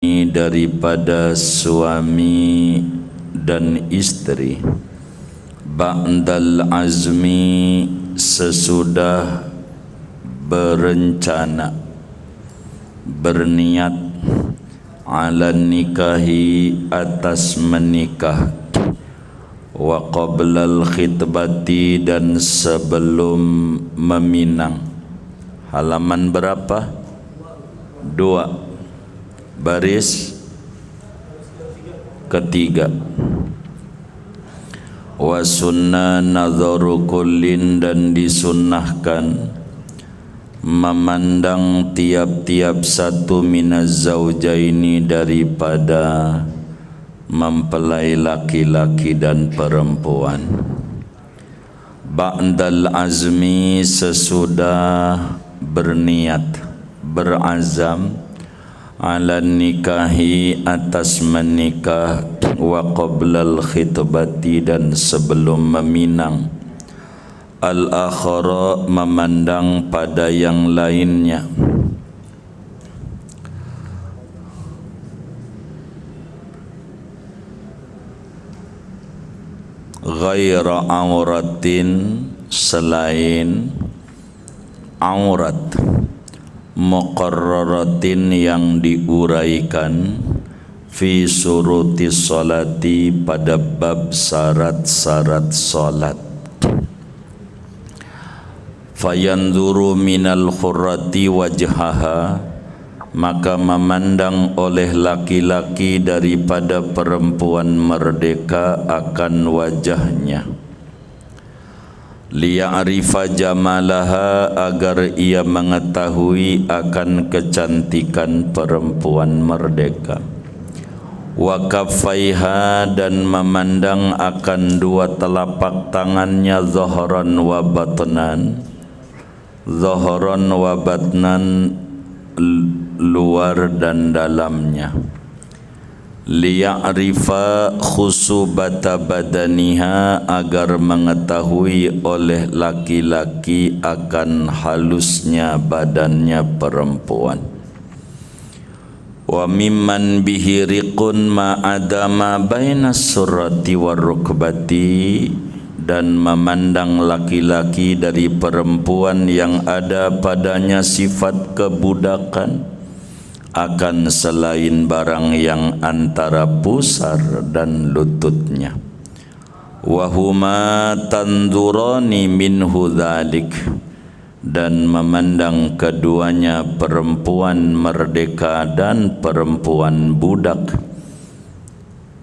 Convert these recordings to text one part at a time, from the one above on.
daripada suami dan istri ba'dal azmi sesudah berencana berniat ala nikahi atas menikah wa qablal khitbati dan sebelum meminang. Halaman berapa? 2 baris ketiga. Wa sunnah nadharu kullin dan disunnahkan memandang tiap-tiap satu minaz zaujaini daripada mempelai laki-laki dan perempuan. Ba'dal azmi sesudah berniat berazam ala nikahi atas menikah wa qablal khitbati dan sebelum meminang. Al-akhara memandang pada yang lainnya. Ghaira auratin selain aurat, muqarraratin yang diuraikan, fi suruti salati pada bab syarat-syarat salat. Fayanzuru minal khurrati wajhaha, maka memandang oleh laki-laki daripada perempuan merdeka akan wajahnya. Liya'rifa jamalaha, agar ia mengetahui akan kecantikan perempuan merdeka. Wa kaffaiha, dan memandang akan dua telapak tangannya, zahran wa batnan, zahran wa batnan, luar dan dalamnya. Liya'rifa khusubata badaniha, agar mengetahui oleh laki-laki akan halusnya badannya perempuan. Wa mimman bihi riqun ma'adama bainas surrati warrukbati, dan memandang laki-laki dari perempuan yang ada padanya sifat kebudakan akan selain barang yang antara pusar dan lututnya. Wahuma tanzurani minhu dzalik, dan memandang keduanya perempuan merdeka dan perempuan budak,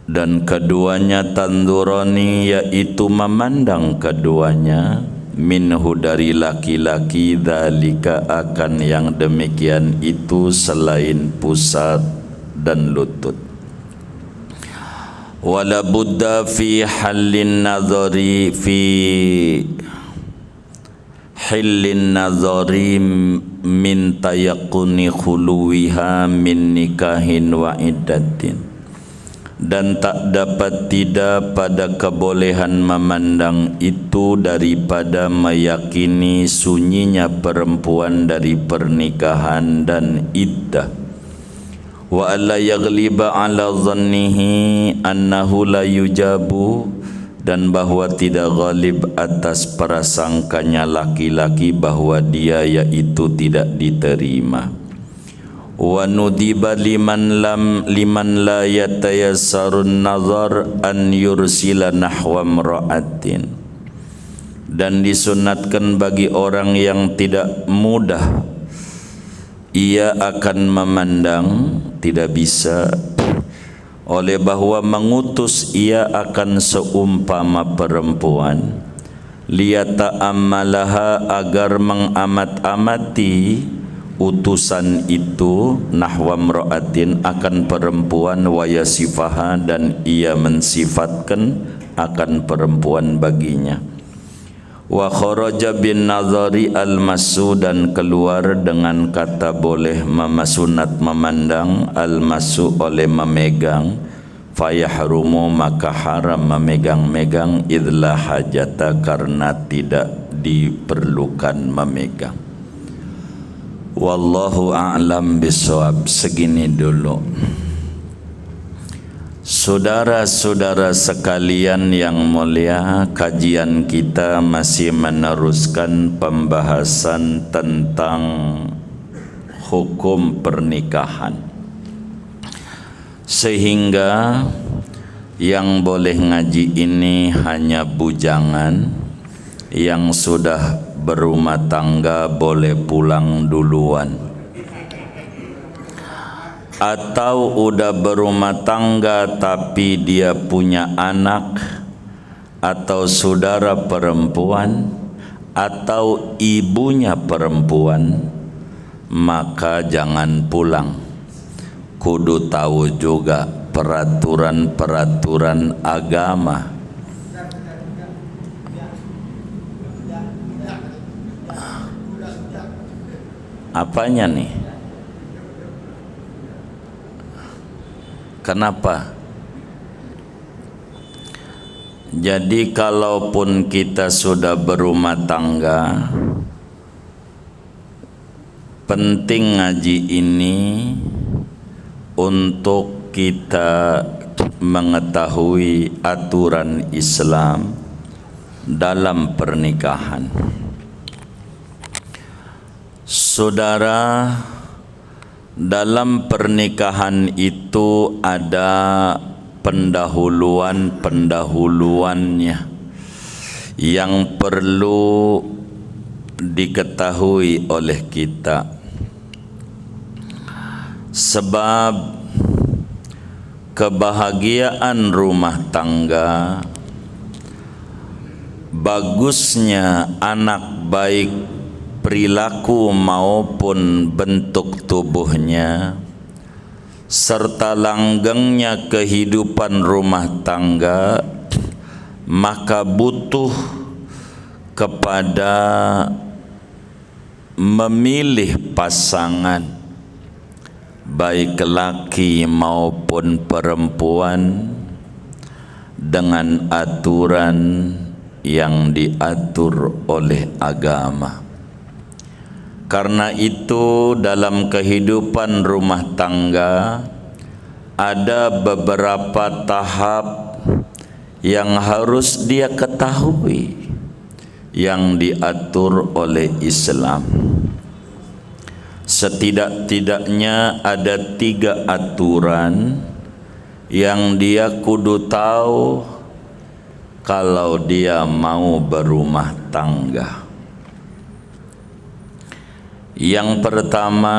dan keduanya tanzurani yaitu memandang keduanya minhu dari laki-laki, dzalika akan yang demikian itu selain pusat dan lutut. Wala budda fi halin nadhari fi hillin nadhari min tayaqquni khuluwiha min nikahin wa iddatin, dan tak dapat tidak pada kebolehan memandang itu daripada meyakini sunyinya perempuan dari pernikahan dan iddah. Wa alla yaghliba ala dhannihi annahu la yujabu, dan bahwa tidak ghalib atas prasangkanya laki-laki bahwa dia yaitu tidak diterima. Wa nudiba liman la yatayassarun nazar an yursila nahwa imra'atin, dan disunatkan bagi orang yang tidak mudah ia akan memandang, tidak bisa, oleh bahwa mengutus ia akan seumpama perempuan, liyata'ammalaha, agar mengamat-amati utusan itu, nahwa mra'atin akan perempuan, wa yasifaha, dan ia mensifatkan akan perempuan baginya. Wa kharaja bin nazari al-masu, dan keluar dengan kata boleh memasunat memandang, al-masu oleh memegang, fayahrumu maka haram memegang-megang, idla hajata karena tidak diperlukan memegang. Wallahu a'lam bishawab. Segini dulu. Saudara-saudara sekalian yang mulia, kajian kita masih meneruskan pembahasan tentang hukum pernikahan. Sehingga yang boleh ngaji ini hanya bujangan, yang sudah berumah tangga boleh pulang duluan. Atau udah berumah tangga tapi dia punya anak atau saudara perempuan atau ibunya perempuan, maka jangan pulang. Kudu tahu juga peraturan-peraturan agama. Apanya nih? Kenapa? Jadi kalaupun kita sudah berumah tangga, penting ngaji ini untuk kita mengetahui aturan Islam dalam pernikahan. Saudara, dalam pernikahan itu ada pendahuluan-pendahuluannya yang perlu diketahui oleh kita. Sebab kebahagiaan rumah tangga, bagusnya anak baik perilaku maupun bentuk tubuhnya, serta langgengnya kehidupan rumah tangga, maka butuh kepada memilih pasangan, baik laki maupun perempuan, dengan aturan yang diatur oleh agama. Karena itu dalam kehidupan rumah tangga ada beberapa tahap yang harus dia ketahui, yang diatur oleh Islam. Setidak-tidaknya ada 3 aturan yang dia kudu tahu kalau dia mau berumah tangga. Yang pertama,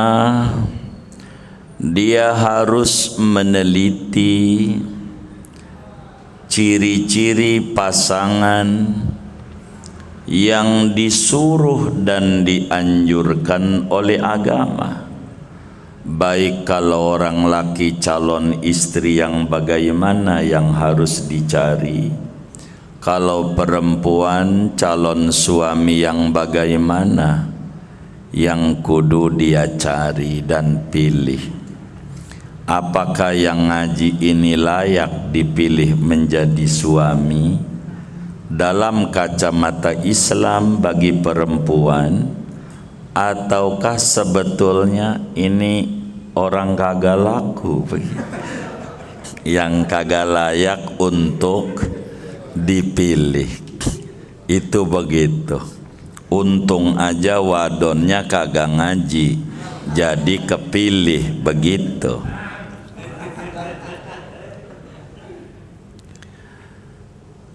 dia harus meneliti ciri-ciri pasangan yang disuruh dan dianjurkan oleh agama. Baik kalau orang laki calon istri yang bagaimana yang harus dicari, kalau perempuan calon suami yang bagaimana yang kudu dia cari dan pilih. Apakah yang ngaji ini layak dipilih menjadi suami dalam kacamata Islam bagi perempuan, ataukah sebetulnya ini orang kagak laku, yang kagak layak untuk dipilih? Itu begitu. Untung aja wadonnya kagak ngaji, jadi kepilih begitu.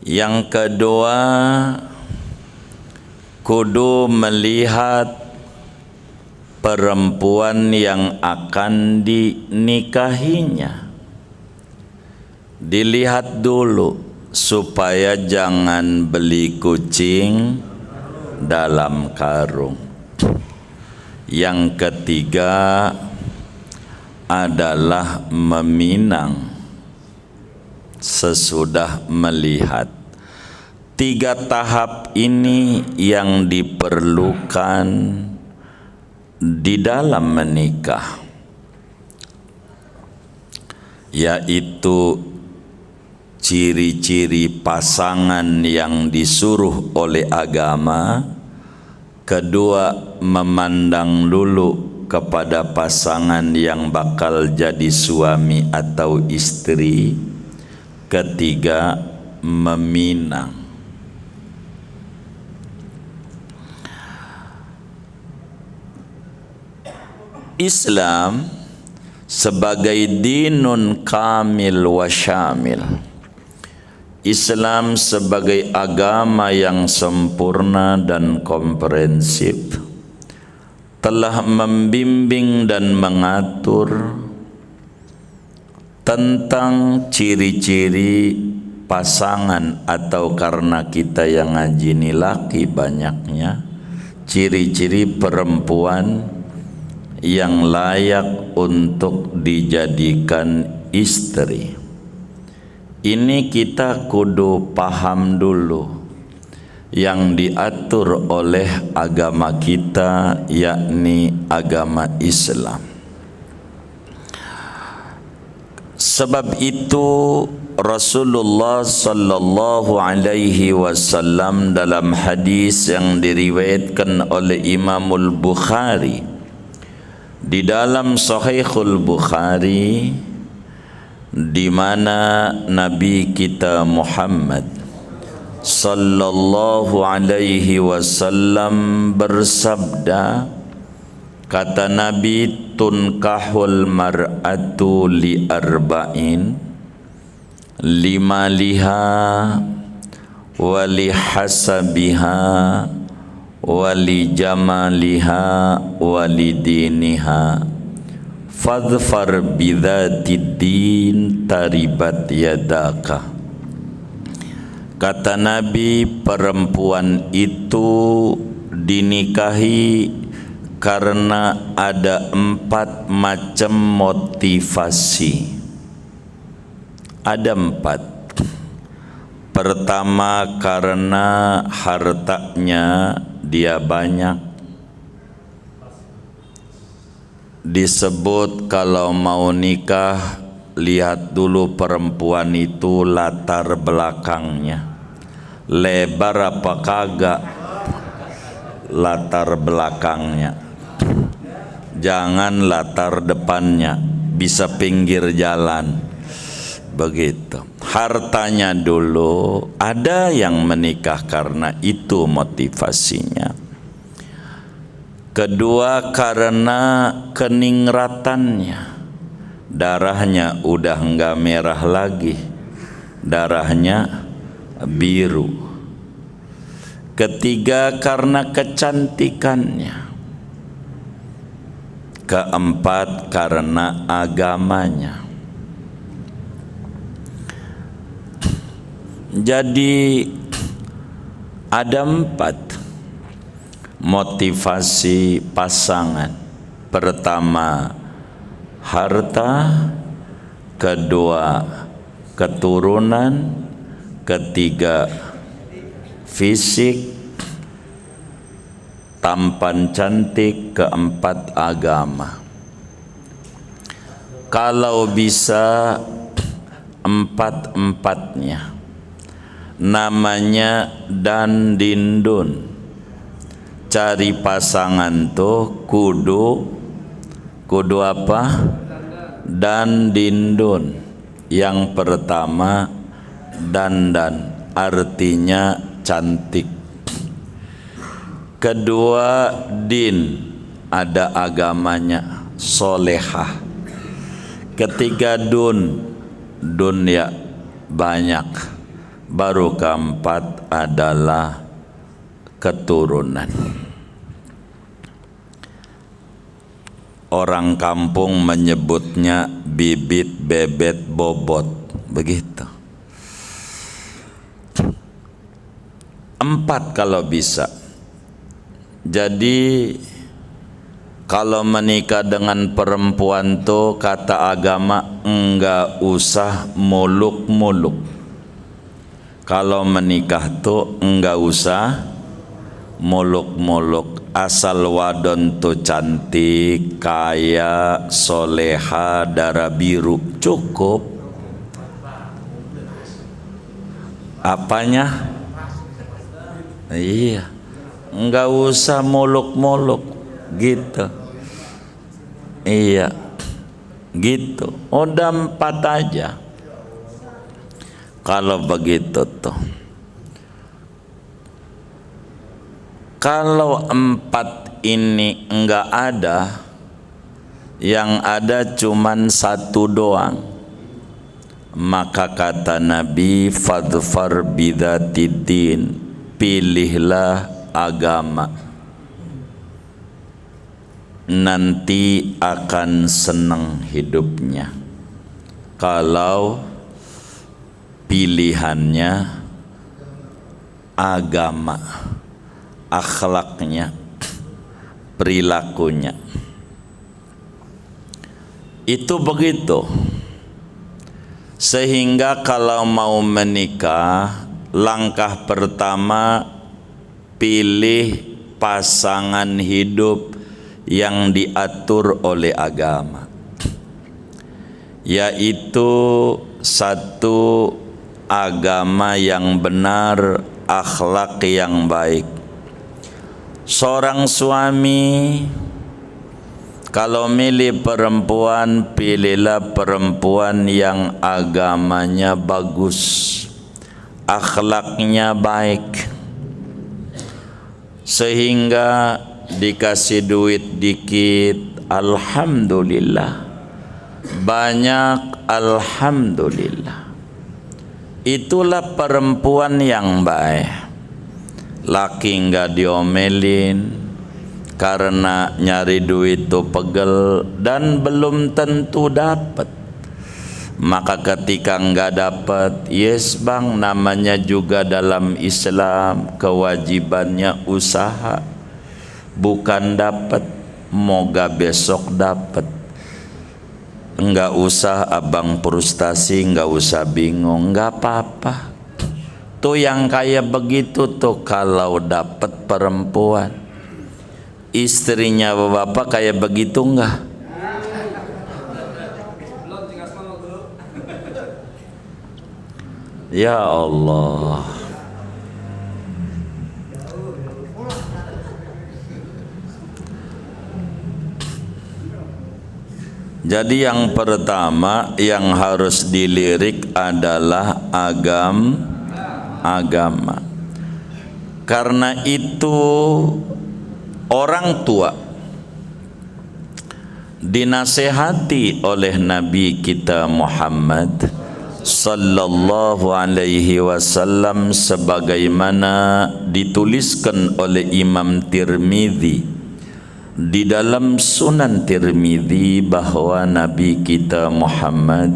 Yang kedua, kudu melihat perempuan yang akan dinikahinya. Dilihat dulu supaya jangan beli kucing dalam karung. Yang ketiga adalah meminang sesudah melihat. 3 tahap ini yang diperlukan di dalam menikah, yaitu ciri-ciri pasangan yang disuruh oleh agama. Kedua, memandang dulu kepada pasangan yang bakal jadi suami atau istri. ketiga meminang. Islam sebagai dinun kamil wa syamil, Islam sebagai agama yang sempurna dan komprehensif, telah membimbing dan mengatur tentang ciri-ciri pasangan, atau karena kita yang ngaji ini laki banyaknya, ciri-ciri perempuan yang layak untuk dijadikan istri. Ini kita kudu paham dulu yang diatur oleh agama kita, yakni agama Islam. Sebab itu Rasulullah sallallahu alaihi wasallam dalam hadis yang diriwayatkan oleh Imamul Bukhari, di dalam Sahihul Bukhari, di mana Nabi kita Muhammad sallallahu alaihi wasallam bersabda, kata Nabi, tunkahul mar'atu li arba'in, limaliha wali hasabiha wali jamaliha wali diniha, fadfar bidzatid din taribat yadaka. Kata Nabi, perempuan itu dinikahi karena ada 4 macam motivasi. Ada 4. Pertama, karena hartanya dia banyak. Disebut kalau mau nikah, lihat dulu perempuan itu latar belakangnya, lebar apa kagak latar belakangnya. Jangan latar depannya, bisa pinggir jalan, begitu. Hartanya dulu. Ada yang menikah karena itu motivasinya. Kedua, karena keningratannya, darahnya udah enggak merah lagi, darahnya biru. Ketiga, karena kecantikannya. Keempat, karena agamanya. Jadi ada 4 motivasi pasangan. Pertama, harta. Kedua, keturunan. Ketiga, fisik, tampan cantik. Keempat, agama. Kalau bisa 4-empatnya, namanya dandindun. Cari pasangan tuh kudu apa? Dandindun. Yang pertama, dandan, artinya cantik. Kedua, din, ada agamanya, solehah. Ketiga, dun ya banyak. Baru keempat adalah keturunan. Orang kampung menyebutnya bibit, bebet, bobot, begitu. 4 kalau bisa. Jadi kalau menikah dengan perempuan tuh kata agama enggak usah muluk-muluk. Kalau menikah tuh enggak usah muluk-muluk, asal wadon tuh cantik, kaya, soleha, darah biru, cukup. Apanya? Iya, enggak usah muluk-muluk gitu. Iya, gitu. Udah 4 aja. Kalau begitu tuh, kalau empat ini enggak ada, yang ada cuman satu doang, maka kata Nabi, fadfar bidzatiddin, pilihlah agama, nanti akan senang hidupnya. Kalau pilihannya agama, akhlaknya, perilakunya. Itu begitu. Sehingga kalau mau menikah, langkah pertama pilih pasangan hidup yang diatur oleh agama, yaitu satu, agama yang benar, akhlak yang baik. Seorang suami kalau milih perempuan, pilihlah perempuan yang agamanya bagus, akhlaknya baik, sehingga dikasih duit dikit, alhamdulillah, banyak, alhamdulillah. Itulah perempuan yang baik. Laki enggak diomelin karena nyari duit itu pegel dan belum tentu dapat. Maka ketika enggak dapat, yes bang, namanya juga dalam Islam kewajibannya usaha. Bukan dapat, moga besok dapat. Enggak usah abang frustasi, enggak usah bingung, enggak apa-apa. Tuh yang kayak begitu tuh kalau dapat perempuan, istrinya bapak kayak begitu enggak? Ya Allah. Jadi yang pertama yang harus dilirik adalah agama. Karena itu orang tua dinasehati oleh Nabi kita Muhammad sallallahu alaihi wasallam sebagaimana dituliskan oleh Imam Tirmidzi di dalam Sunan Tirmidzi, bahwa Nabi kita Muhammad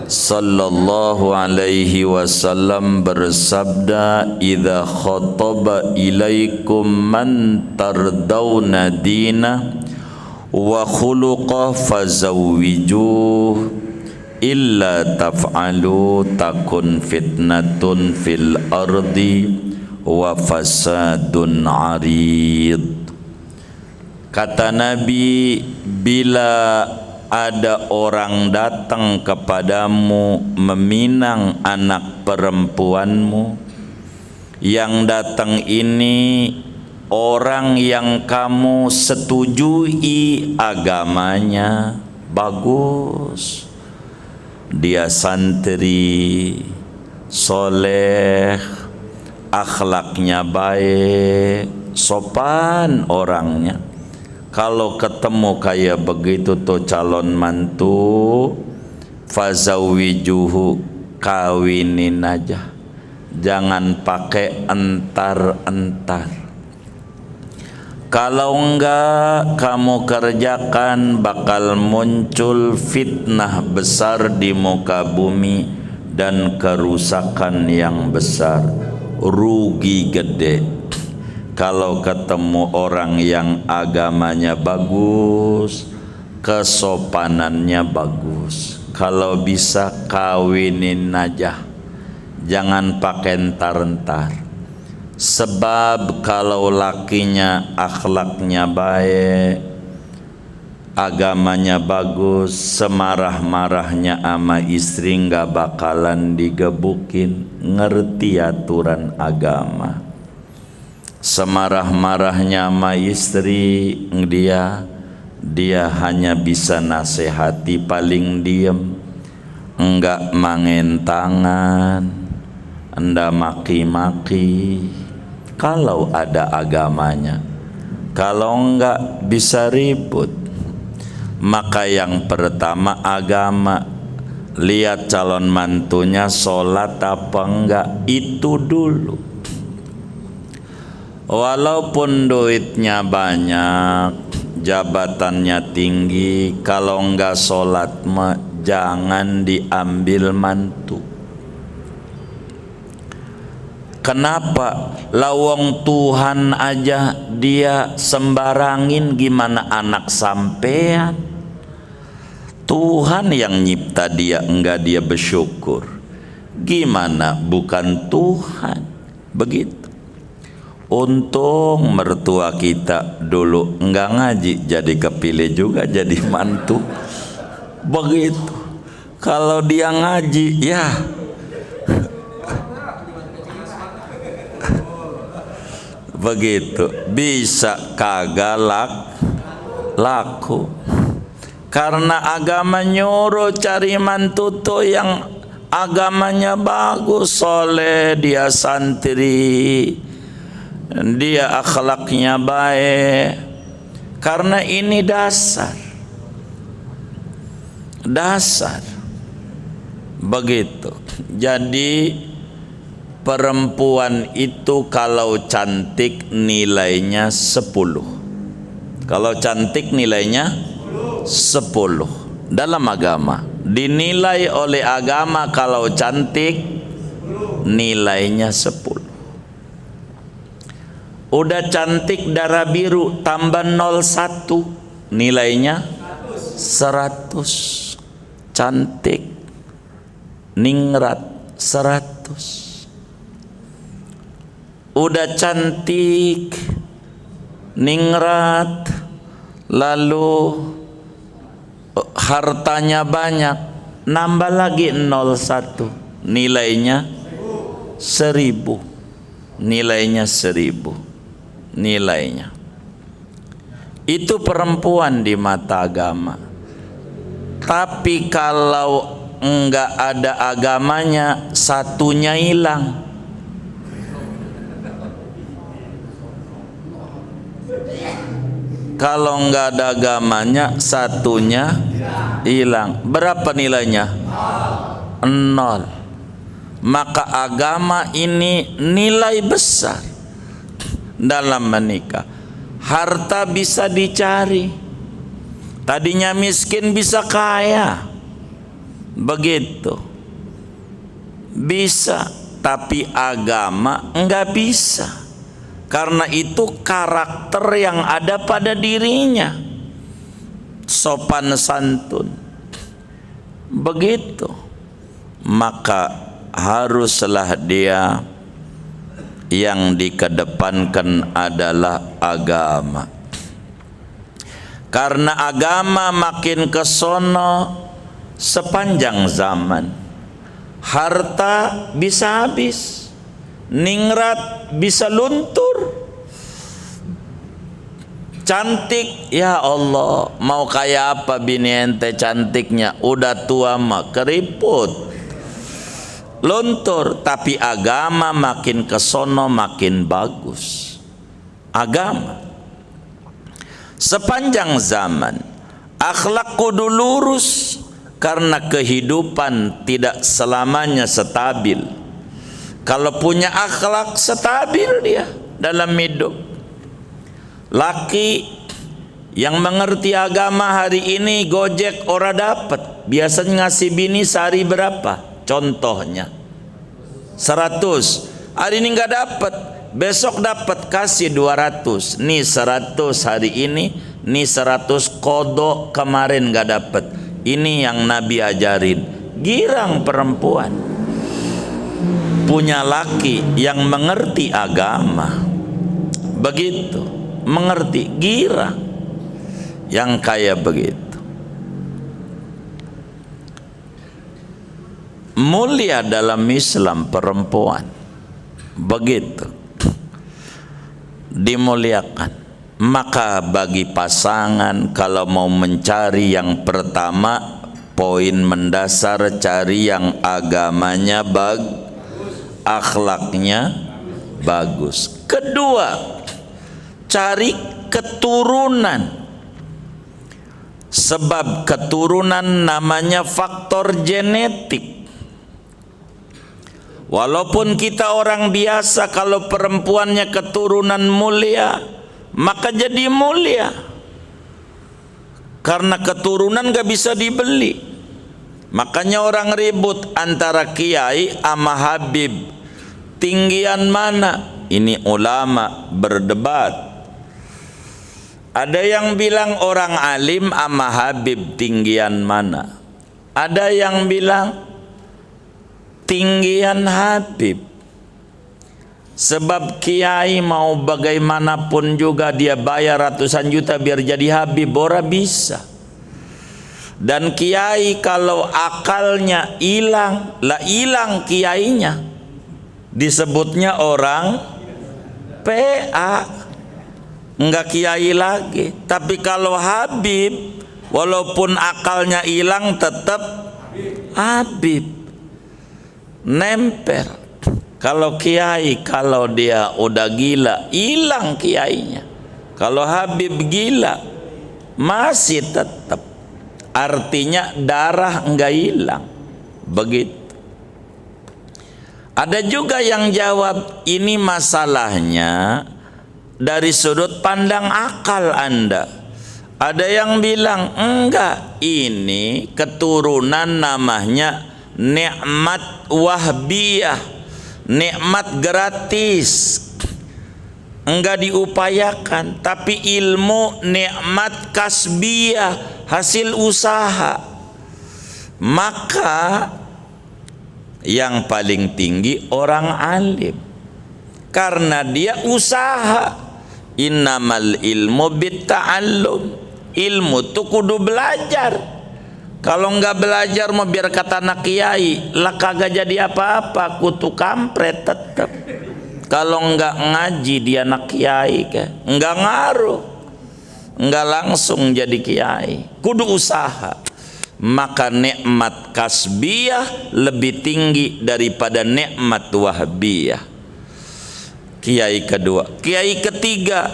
sallallahu alaihi wasallam bersabda, idza khataba ilaikum man tardawna dina wa khuluqa fazawwijuh illa taf'alu takun fitnatun fil ardi wa fasadun arid. Kata Nabi, bila ada orang datang kepadamu meminang anak perempuanmu, yang datang ini orang yang kamu setujui agamanya bagus, dia santri, soleh, akhlaknya baik, sopan orangnya. Kalau ketemu kayak begitu tuh calon mantu, fazawijuhu, kawinin aja, jangan pakai entar-entar. Kalau enggak kamu kerjakan, bakal muncul fitnah besar di muka bumi dan kerusakan yang besar, rugi gede. Kalau ketemu orang yang agamanya bagus, kesopanannya bagus, kalau bisa kawinin aja, jangan pakai entar-entar. Sebab kalau lakinya akhlaknya baik, agamanya bagus, semarah-marahnya ama istri nggak bakalan digebukin, ngerti aturan agama. Semarah-marahnya sama istri, dia hanya bisa nasihati, paling diem. enggak mangen tangan, enda maki-maki kalau ada agamanya. Kalau enggak bisa ribut. Maka yang pertama agama. Lihat calon mantunya sholat apa enggak, itu dulu. Walaupun duitnya banyak, jabatannya tinggi, kalau enggak sholat jangan diambil mantu. Kenapa? Lawang Tuhan aja dia sembarangin, gimana anak sampean? Tuhan yang nyipta dia, enggak dia bersyukur. Gimana bukan Tuhan? Begitu. Untung mertua kita dulu enggak ngaji, jadi kepilih juga jadi mantu. Begitu. Kalau dia ngaji, ya begitu, bisa kagak laku. Karena agama nyuruh cari mantu tuh yang agamanya bagus, soleh, dia santri, dia akhlaknya baik. Karena ini dasar begitu. Jadi perempuan itu kalau cantik nilainya 10. Kalau cantik nilainya 10 dalam agama. Dinilai oleh agama kalau cantik nilainya 10. Udah cantik darah biru tambah 01 nilainya 100. Cantik ningrat 100. Udah cantik ningrat lalu hartanya banyak, nambah lagi 01 nilainya 1000. Nilainya 1000 nilainya. Itu perempuan di mata agama. Tapi kalau enggak ada agamanya, satunya hilang. Kalau enggak ada agamanya, satunya hilang. Berapa nilainya? 0. Maka agama ini nilai besar dalam menikah. Harta bisa dicari. Tadinya miskin bisa kaya. Begitu. Bisa, tapi agama enggak bisa. Karena itu karakter yang ada pada dirinya. Sopan santun. Begitu. Maka haruslah dia yang dikedepankan adalah agama. Karena agama makin kesono sepanjang zaman, harta bisa habis, ningrat bisa luntur, cantik, ya Allah, mau kayak apa bini ente cantiknya, udah tua mah keriput, luntur. Tapi agama makin kesono makin bagus. Agama sepanjang zaman, akhlak kudu lurus. Karena kehidupan tidak selamanya stabil. Kalau punya akhlak stabil dia dalam hidup. Laki yang mengerti agama hari ini gojek ora dapat. Biasanya ngasih bini sehari berapa? Contohnya 100. Hari ini nggak dapat, besok dapat, kasih 200. Nih 100 hari ini, nih 100 kodok kemarin nggak dapat. Ini yang Nabi ajarin. Girang perempuan punya laki yang mengerti agama. Begitu, mengerti, girang. Yang kayak begitu mulia dalam Islam perempuan. Begitu dimuliakan. Maka bagi pasangan kalau mau mencari yang pertama Poin mendasar, cari yang agamanya akhlaknya bagus. Kedua, cari keturunan. Sebab keturunan namanya faktor genetik. Walaupun kita orang biasa, kalau perempuannya keturunan mulia, maka jadi mulia. Karena keturunan gak bisa dibeli. Makanya orang ribut antara kiai sama habib. Tinggian mana? Ini ulama berdebat. Ada yang bilang orang alim sama habib tinggian mana? Ada yang bilang tinggian habib. Sebab kiai mau bagaimanapun juga dia bayar ratusan juta biar jadi habib, ora bisa. Dan kiai kalau akalnya hilang, lah hilang kiainya. Disebutnya orang PA, enggak kiai lagi. Tapi kalau habib, walaupun akalnya hilang tetap habib, nempel. Kalau kiai, kalau dia udah gila, hilang kiainya. Kalau habib gila, masih tetap. Artinya darah enggak hilang. Begitu. Ada juga yang jawab, ini masalahnya dari sudut pandang akal Anda. Ada yang bilang, enggak, ini keturunan namanya nikmat wahbiyah. Nikmat gratis, enggak diupayakan. Tapi ilmu nikmat kasbiyah, hasil usaha. Maka yang paling tinggi orang alim, karena dia usaha. Innamal ilmu bitta'allum. Ilmu tuh kudu belajar. Kalau enggak belajar mau biar kata anak kiai, lah kagak jadi apa-apa, kutu kampret tetap. Kalau enggak ngaji dia anak kiai ke, enggak ngaruh, enggak langsung jadi kiai. Kudu usaha. Maka nikmat kasbiyah lebih tinggi daripada nikmat wahbiyah. Kiai kedua. Kiai ketiga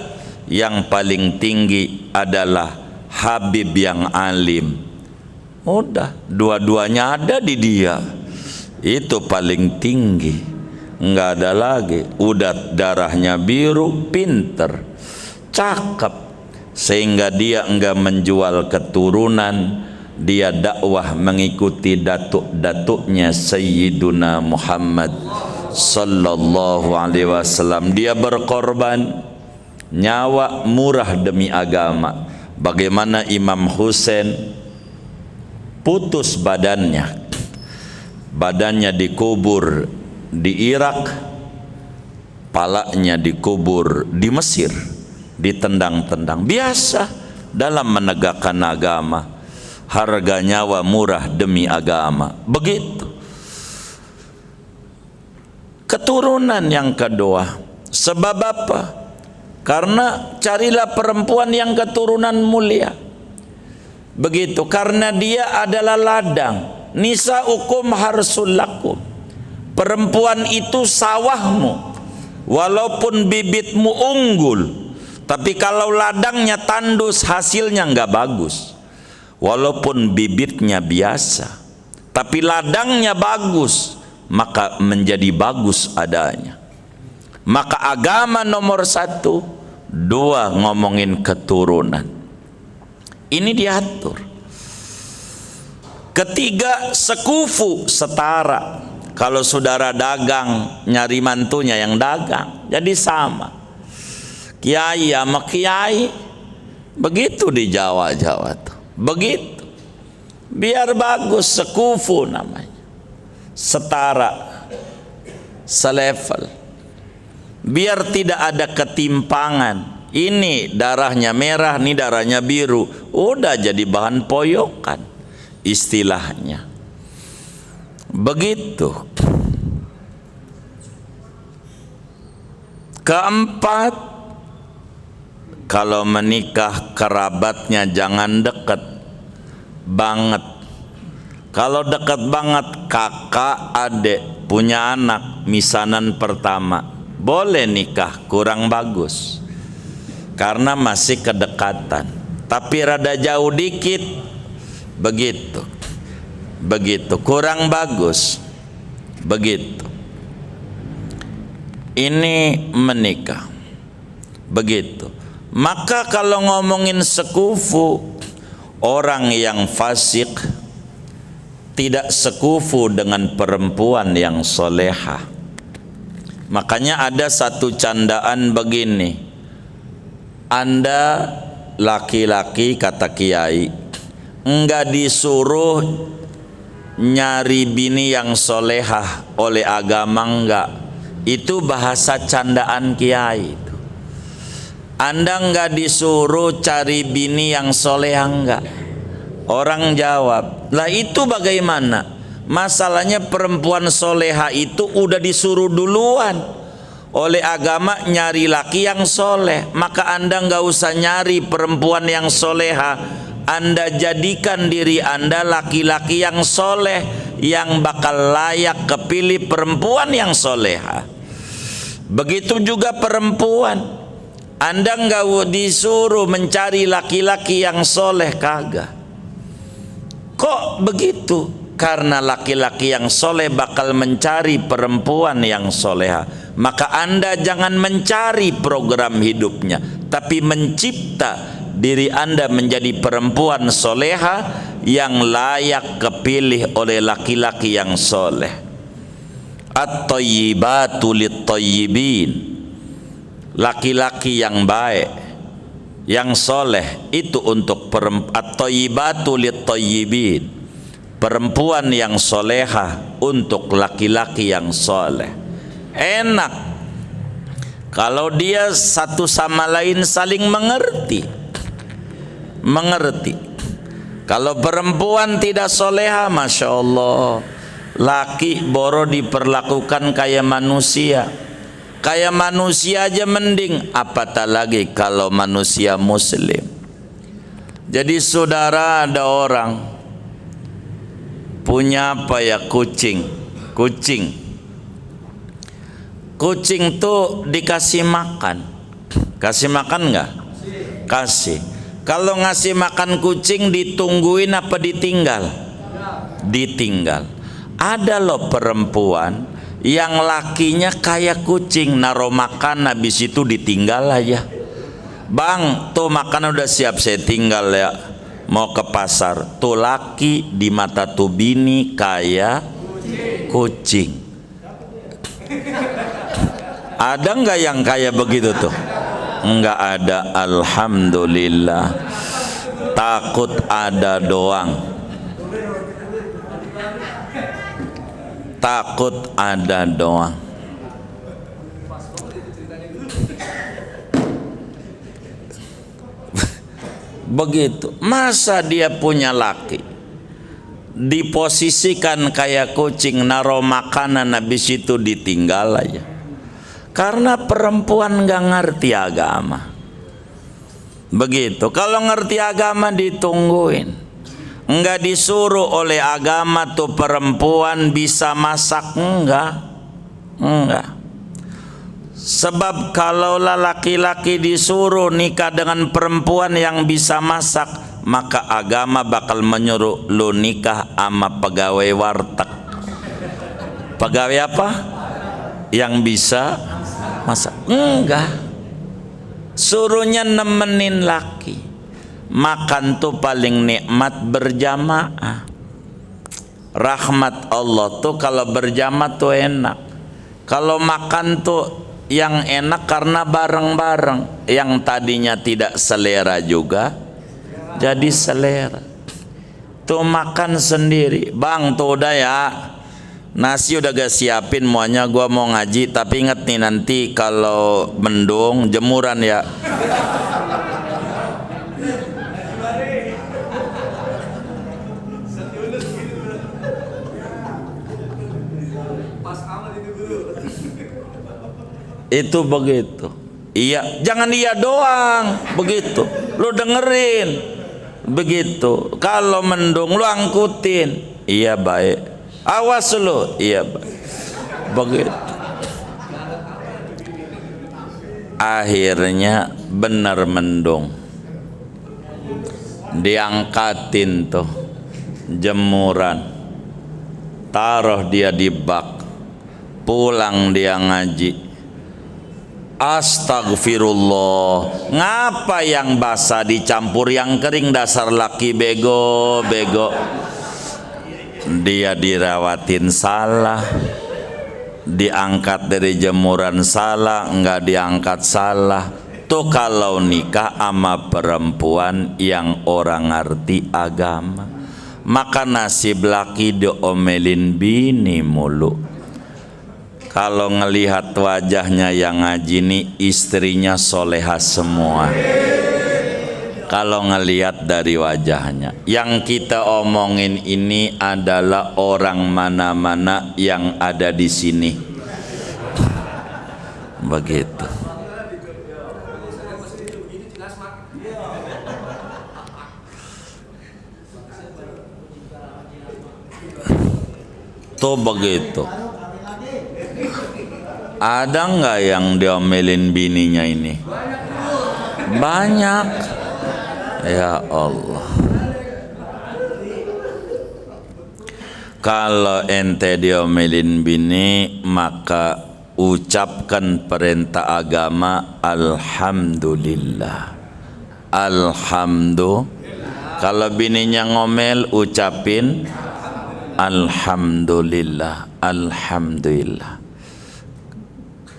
yang paling tinggi adalah habib yang alim. Udah, dua-duanya ada di dia. Itu paling tinggi. Enggak ada lagi. Udah darahnya biru, pinter, cakep. Sehingga dia enggak menjual keturunan. Dia dakwah mengikuti datuk-datuknya Sayyiduna Muhammad sallallahu alaihi wasallam. Dia berkorban nyawa murah demi agama. Bagaimana Imam Husain putus badannya dikubur di Irak, palanya dikubur di Mesir, ditendang-tendang. Biasa dalam menegakkan agama, harga nyawa murah demi agama. Begitu. Keturunan yang kedua, sebab apa? Karena carilah perempuan yang keturunan mulia. Begitu, karena dia adalah ladang. Nisaukum harsul lakum. Perempuan itu sawahmu. Walaupun bibitmu unggul, tapi kalau ladangnya tandus, hasilnya enggak bagus. Walaupun bibitnya biasa, tapi ladangnya bagus, maka menjadi bagus adanya. Maka agama nomor satu. Dua, ngomongin keturunan. Ini diatur. Ketiga, sekufu, setara. Kalau saudara dagang, nyari mantunya yang dagang, jadi sama. Kiai sama kiai, begitu di Jawa tuh. Begitu. Biar bagus, sekufu namanya. Setara, selevel. Biar tidak ada ketimpangan. Ini darahnya merah, ini darahnya biru. Udah jadi bahan poyokan istilahnya. Begitu. Keempat, kalau menikah kerabatnya jangan dekat banget. Kalau dekat banget kakak adik punya anak misanan pertama, boleh nikah, kurang bagus karena masih kedekatan. Tapi rada jauh dikit, begitu kurang bagus, begitu. Ini menikah, begitu. Maka kalau ngomongin sekufu, orang yang fasik tidak sekufu dengan perempuan yang solehah. Makanya ada satu candaan begini, Anda laki-laki, kata kiai, enggak disuruh nyari bini yang solehah oleh agama, enggak. Itu bahasa candaan kiai. Anda enggak disuruh cari bini yang solehah, enggak. Orang jawab, lah itu bagaimana? Masalahnya perempuan soleha itu udah disuruh duluan oleh agama nyari laki yang soleh. Maka Anda nggak usah nyari perempuan yang soleha, Anda jadikan diri Anda laki-laki yang soleh, yang bakal layak kepilih perempuan yang soleha. Begitu juga perempuan, Anda nggak disuruh mencari laki-laki yang soleh, kagak. Kok begitu? Karena laki-laki yang soleh bakal mencari perempuan yang soleha. Maka Anda jangan mencari program hidupnya, tapi mencipta diri Anda menjadi perempuan soleha yang layak kepilih oleh laki-laki yang soleh. At-thayyibatu lit-thayyibin, laki-laki yang baik, yang soleh itu untuk at-thayyibatu lit-thayyibin, perempuan yang soleha untuk laki-laki yang soleh. Enak kalau dia satu sama lain saling mengerti. Kalau perempuan tidak soleha, masya Allah, laki boro diperlakukan kayak manusia. Kayak manusia aja mending, apatah lagi kalau manusia muslim. Jadi saudara, ada orang punya apa ya, kucing tuh dikasih makan. Kasih makan nggak? Kasih. Kalau ngasih makan kucing ditungguin apa ditinggal? Ditinggal. Ada loh perempuan yang lakinya kayak kucing, naruh makan habis itu ditinggal aja. Bang, tuh makan udah siap, saya tinggal ya, mau ke pasar. Tuh laki di mata tuh bini kayak kucing. Ada nggak yang kayak begitu tuh? Nggak ada, alhamdulillah. Takut ada doang. Takut ada doang. Begitu. Masa dia punya laki diposisikan kayak kucing, naruh makanan habis itu ditinggal aja. Karena perempuan nggak ngerti agama. Begitu. Kalau ngerti agama ditungguin. Enggak disuruh oleh agama tuh perempuan bisa masak, enggak. Sebab kalau laki-laki disuruh nikah dengan perempuan yang bisa masak, maka agama bakal menyuruh lu nikah sama pegawai warteg. Pegawai apa? Yang bisa masak. Enggak. Suruhnya nemenin laki. Makan tuh paling nikmat berjamaah. Rahmat Allah tuh kalau berjamaah tuh enak. Kalau makan tuh yang enak karena bareng-bareng. Yang tadinya tidak selera juga jadi selera. Tuh makan sendiri. Bang tuh udah ya, nasi udah gak siapin muanya, gua mau ngaji. Tapi inget nih, nanti kalau mendung jemuran ya. Itu begitu. Iya, jangan iya doang. Begitu. Lu dengerin. Begitu. Kalau mendung lu angkutin. Iya baik. Awas lu. Iya baik. Begitu. Akhirnya benar mendung. Diangkatin tuh jemuran. Taruh dia di bak. Pulang dia ngaji. Astagfirullah, ngapa yang basah dicampur yang kering, dasar laki bego. Dia dirawatin salah, diangkat dari jemuran salah, enggak diangkat salah. Tuh kalau nikah sama perempuan yang orang ngerti agama, maka nasib laki diomelin bini mulu. Kalau ngelihat wajahnya yang ngaji nih, istrinya soleha semua. Kalau ngelihat dari wajahnya, yang kita omongin ini adalah orang mana-mana yang ada di sini. Begitu. Tuh begitu. Ada nggak yang diomelin bininya ini? Banyak. Ya Allah. Kalau ente diomelin bini, maka ucapkan perintah agama alhamdulillah. Alhamdulillah. Kalau bininya ngomel, ucapin alhamdulillah. Alhamdulillah.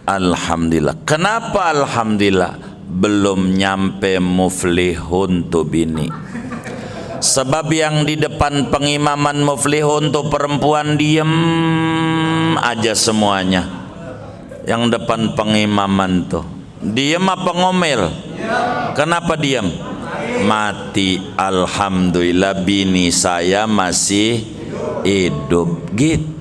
Alhamdulillah. Kenapa alhamdulillah? Belum nyampe muflihun tuh bini. Sebab yang di depan pengimaman muflihun tuh perempuan diem aja semuanya. Yang depan pengimaman tuh diem apa ngomel? Kenapa diem? Mati. Alhamdulillah bini saya masih hidup. Gitu.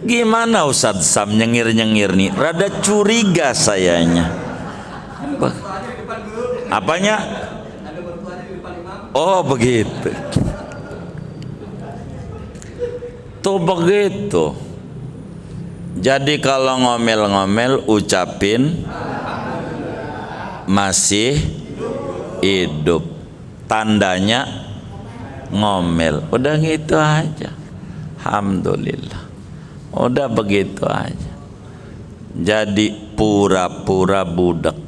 Gimana Ustadz Sam nyengir-nyengir nih? Rada curiga sayanya. Apanya? Oh begitu. Tuh begitu. Jadi kalau ngomel-ngomel ucapin masih hidup. Tandanya ngomel. Udah gitu aja. Alhamdulillah. Udah begitu aja. Jadi pura-pura budak.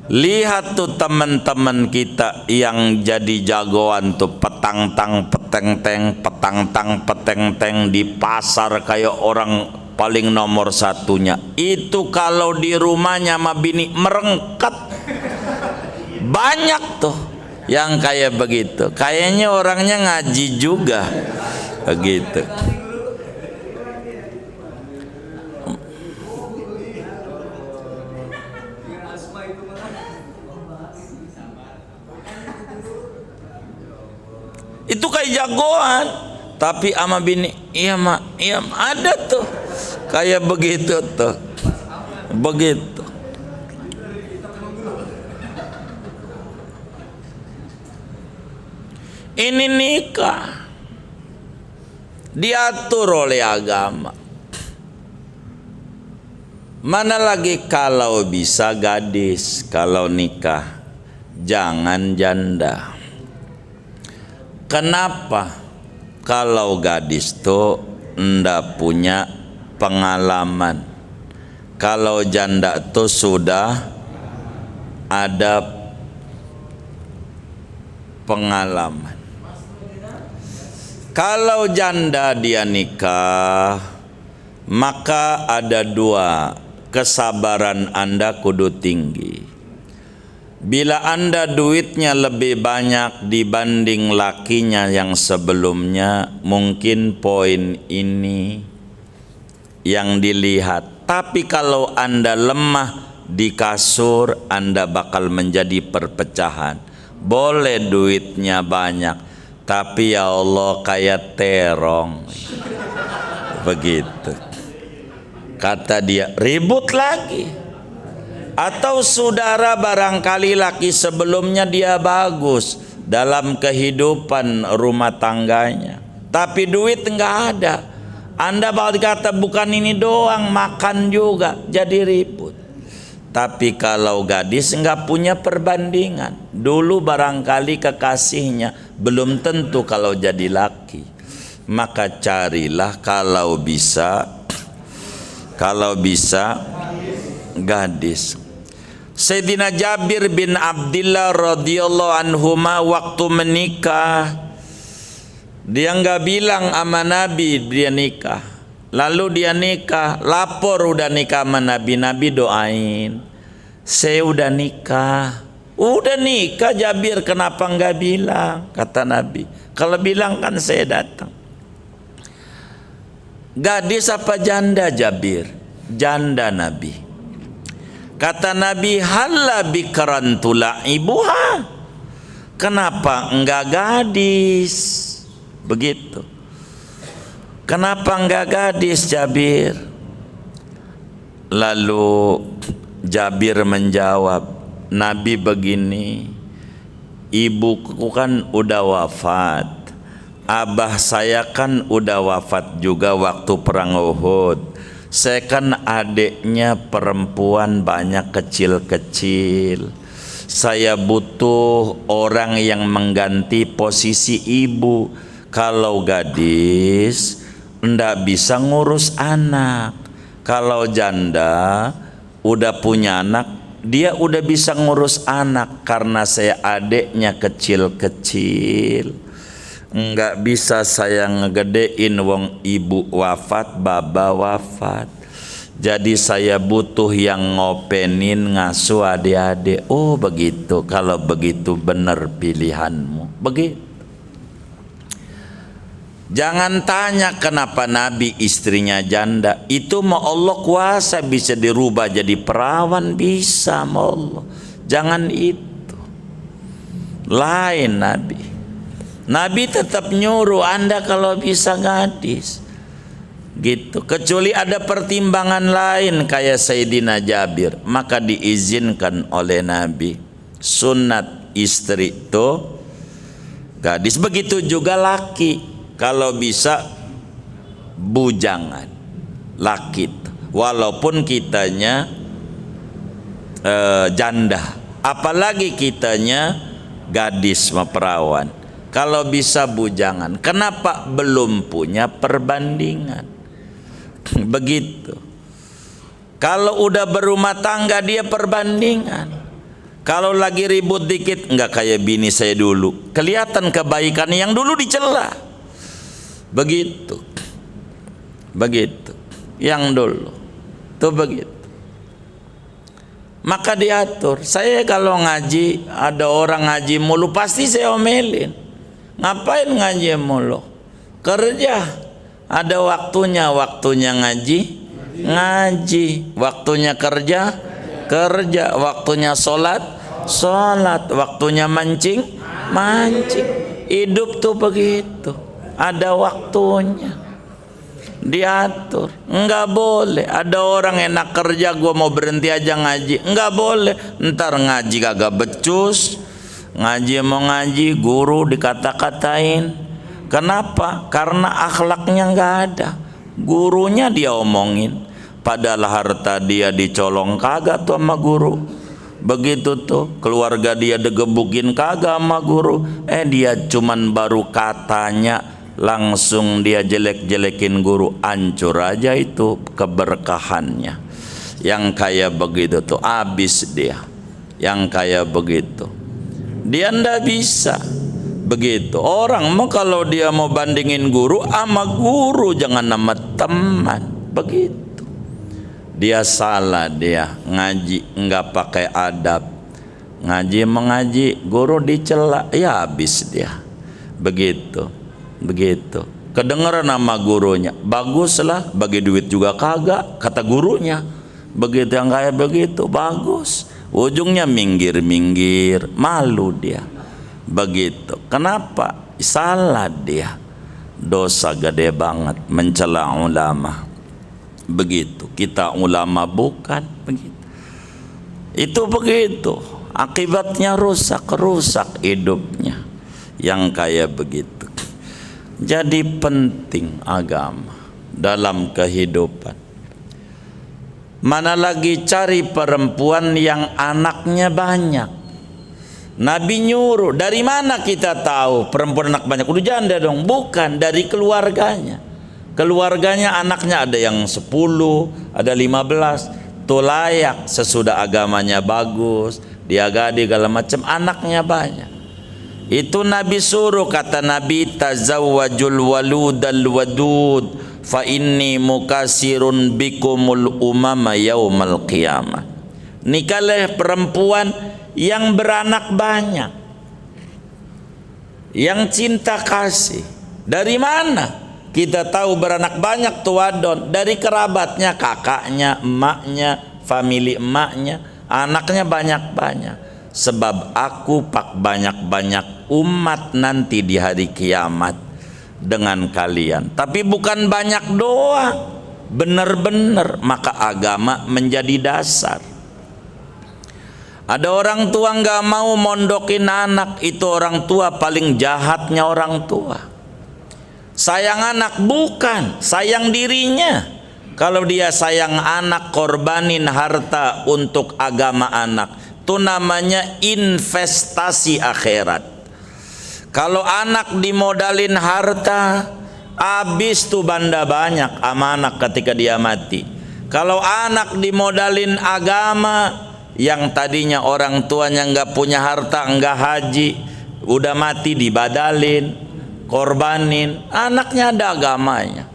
Lihat tuh teman-teman kita yang jadi jagoan tuh petang-tang peteng-teng di pasar kayak orang paling nomor satunya. Itu kalau di rumahnya sama bini merengkat. Banyak tuh yang kayak begitu. Kayaknya orangnya ngaji juga. Begitu. Itu kayak jagoan, tapi ama bini, iya mak, iya ada tuh, kayak begitu tuh, begitu. Ini nikah diatur oleh agama. Mana lagi kalau bisa gadis, kalau nikah jangan janda. Kenapa? Kalau gadis tuh ndak punya pengalaman. Kalau janda tuh sudah ada pengalaman. Kalau janda dia nikah, maka ada dua, kesabaran Anda kudu tinggi. Bila Anda duitnya lebih banyak dibanding lakinya yang sebelumnya, mungkin poin ini yang dilihat. Tapi kalau Anda lemah di kasur, Anda bakal menjadi perpecahan. Boleh duitnya banyak, tapi ya Allah kayak terong. Begitu. Kata dia, ribut lagi. Atau saudara barangkali laki sebelumnya dia bagus, dalam kehidupan rumah tangganya, tapi duit enggak ada. Anda berkata bukan ini doang, makan juga, jadi ribut. Tapi kalau gadis enggak punya perbandingan, dulu barangkali kekasihnya, belum tentu kalau jadi laki. Maka carilah kalau bisa gadis. Sayyidina Jabir bin Abdullah radhiyallahu anhuma waktu menikah, dia enggak bilang sama Nabi dia nikah. Lalu dia nikah, lapor udah nikah sama Nabi. Nabi doain, saya udah nikah. Udah nikah Jabir, kenapa enggak bilang? Kata Nabi, kalau bilang kan saya datang. Gadis apa janda Jabir? Janda Nabi. Kata Nabi, halla bikran tula'ibuha. Kenapa enggak gadis? Begitu. Kenapa enggak gadis Jabir? Lalu Jabir menjawab, Nabi begini, ibuku kan udah wafat, abah saya kan udah wafat juga waktu perang Uhud. Saya kan adiknya perempuan banyak kecil-kecil. Saya butuh orang yang mengganti posisi ibu. Kalau gadis ndak bisa ngurus anak. Kalau janda udah punya anak, dia udah bisa ngurus anak. Karena saya adiknya kecil-kecil, nggak bisa saya ngegedein wong ibu wafat, baba wafat. Jadi saya butuh yang ngopenin, ngasuh adik-adik. Oh begitu, kalau begitu benar pilihanmu. Begitu. Jangan tanya kenapa Nabi istrinya janda. Itu mau Allah kuasa, bisa dirubah jadi perawan, bisa mau Allah. Jangan itu. Lain Nabi. Nabi tetap nyuruh Anda kalau bisa gadis. Gitu. Kecuali ada pertimbangan lain kayak Sayyidina Jabir, maka diizinkan oleh Nabi. Sunat istri itu gadis. Begitu juga laki. Kalau bisa bujangan laki, walaupun kitanya janda, apalagi kitanya gadis perawan. Kalau bisa bujangan. Kenapa? Belum punya perbandingan. Begitu. Kalau udah berumah tangga dia perbandingan. Kalau lagi ribut dikit, enggak kayak bini saya dulu. Kelihatan kebaikan yang dulu dicela. Begitu. Begitu. Yang dulu. Tuh begitu. Maka diatur. Saya kalau ngaji, ada orang ngaji mulu, pasti saya omelin. Ngapain ngaji mulu? Kerja. Ada waktunya, waktunya ngaji, ngaji. Waktunya kerja, kerja. Waktunya sholat, sholat. Waktunya mancing, mancing. Hidup tuh begitu. Ada waktunya. Diatur. Enggak boleh. Ada orang enak kerja, gua mau berhenti aja ngaji. Enggak boleh. Ntar ngaji kagak becus. Ngaji mau ngaji, guru dikata-katain. Kenapa? Karena akhlaknya enggak ada. Gurunya dia omongin. Padahal harta dia dicolong kagak tuh sama guru. Begitu tuh. Keluarga dia digebukin kagak sama guru. Dia cuman baru katanya, langsung dia jelek-jelekin guru. Hancur aja itu keberkahannya. Yang kayak begitu tuh habis dia. Yang kayak begitu dia ndak bisa. Begitu. Orang mau kalau dia mau bandingin guru sama guru, jangan sama teman. Begitu. Dia salah, dia ngaji enggak pakai adab. Ngaji mengaji, guru dicela, ya habis dia. Begitu. Begitu. Kedengeran nama gurunya, baguslah, bagi duit juga kagak, kata gurunya. Begitu yang kayak begitu, bagus. Ujungnya minggir-minggir, malu dia. Begitu. Kenapa? Salah dia. Dosa gede banget mencela ulama. Begitu. Kita ulama bukan begitu. Itu begitu. Akibatnya rusak hidupnya. yang kayak begitu. Jadi penting agama dalam kehidupan. Mana lagi cari perempuan yang anaknya banyak. Nabi nyuruh, dari mana kita tahu perempuan anak banyak? Udah janda dong. Bukan, dari keluarganya. Keluarganya anaknya ada yang 10, ada 15. Tuh layak, sesudah agamanya bagus, dia gadi segala macam, anaknya banyak. Itu Nabi suruh, kata Nabi, tazawwajul waludal wadud fa inni mukasirun bikumul umama yaumal qiyamah. Nikahlah perempuan yang beranak banyak, yang cinta kasih. Dari mana kita tahu beranak banyak tuh wadon? Dari kerabatnya, kakaknya, emaknya, famili emaknya, anaknya banyak-banyak. Sebab aku pak banyak-banyak umat nanti di hari kiamat dengan kalian. Tapi bukan banyak doang, benar-benar. Maka agama menjadi dasar. Ada orang tua nggak mau mondokin anak, itu orang tua paling jahatnya orang tua. Sayang anak bukan, sayang dirinya. Kalau dia sayang anak, korbanin harta untuk agama anak. Itu namanya investasi akhirat. Kalau anak dimodalin harta, habis tuh banda banyak amanah ketika dia mati. Kalau anak dimodalin agama, yang tadinya orang tuanya nggak punya harta, nggak haji, udah mati dibadalin, korbanin, anaknya ada agamanya.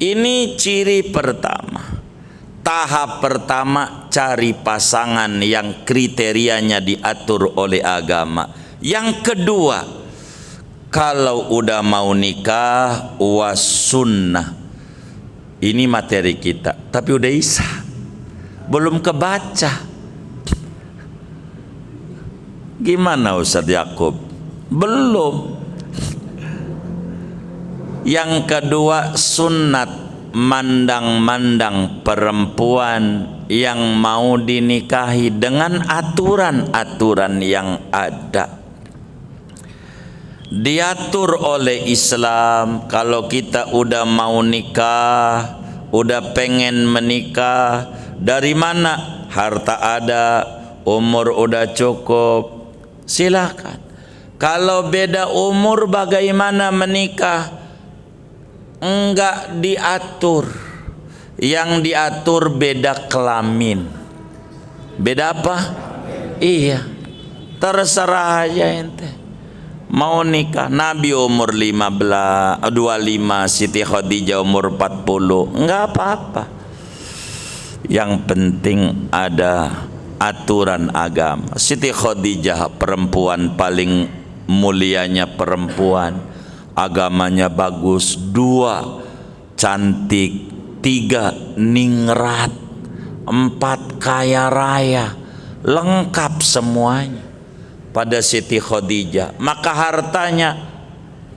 Ini ciri pertama. Tahap pertama, cari pasangan yang kriterianya diatur oleh agama. Yang kedua, kalau udah mau nikah, wasunnah. Ini materi kita, tapi udah isa, belum kebaca. Gimana Ustaz Yakub? Belum. Yang kedua, sunnat. Mandang-mandang perempuan yang mau dinikahi dengan aturan-aturan yang ada. Diatur oleh Islam. Kalau kita udah mau nikah, udah pengen menikah, dari mana? Harta ada, umur udah cukup, silakan. Kalau beda umur bagaimana menikah? Enggak diatur. Yang diatur beda kelamin. Beda apa? Iya. Terserah aja ente. Mau nikah, Nabi umur 25, Siti Khadijah umur 40, enggak apa-apa. Yang penting ada aturan agama. Siti Khadijah perempuan paling mulianya perempuan. Agamanya bagus, 2 cantik, 3 ningrat, 4 kaya raya, lengkap semuanya pada Siti Khadijah. Maka hartanya,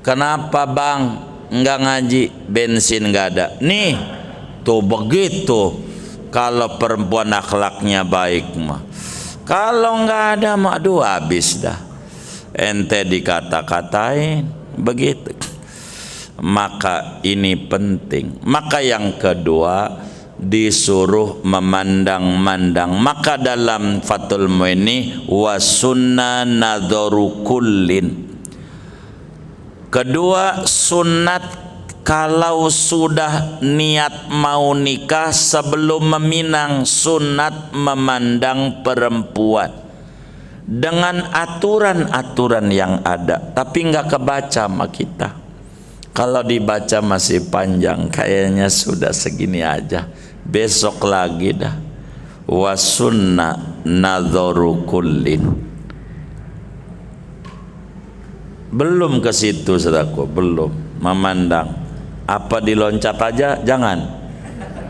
kenapa bang nggak ngaji, bensin nggak ada? Nih tuh begitu. Kalau perempuan akhlaknya baik mah, kalau nggak ada mah aduh habis dah, ente dikata-katain begitu. Maka ini penting. Maka yang kedua, disuruh memandang-mandang. Maka dalam Fathul Mu'ini, wasunna nadharu kullin. Kedua, sunat kalau sudah niat mau nikah, sebelum meminang, sunat memandang perempuan dengan aturan-aturan yang ada. Tapi nggak kebaca sama kita. Kalau dibaca masih panjang, kayaknya sudah segini aja. Besok lagi dah. Wasunna nadharu kullin. Belum ke situ saudaraku, belum memandang. Apa diloncat aja? Jangan.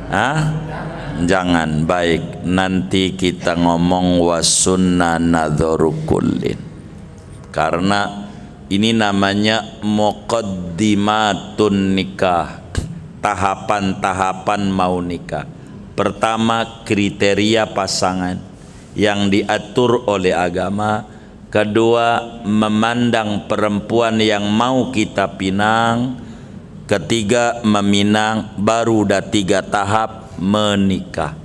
Hah? Jangan. Baik, nanti kita ngomong wasunna nadharu kullin. Karena ini namanya muqaddimatun nikah, tahapan-tahapan mau nikah. Pertama, kriteria pasangan yang diatur oleh agama. kedua memandang perempuan yang mau kita pinang, ketiga meminang, baru udah 3 tahap menikah.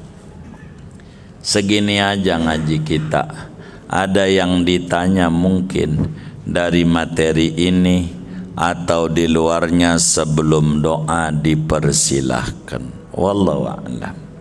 Segini aja ngaji kita. Ada yang ditanya mungkin dari materi ini atau di luarnya, sebelum doa dipersilahkan. Wallahu a'lam.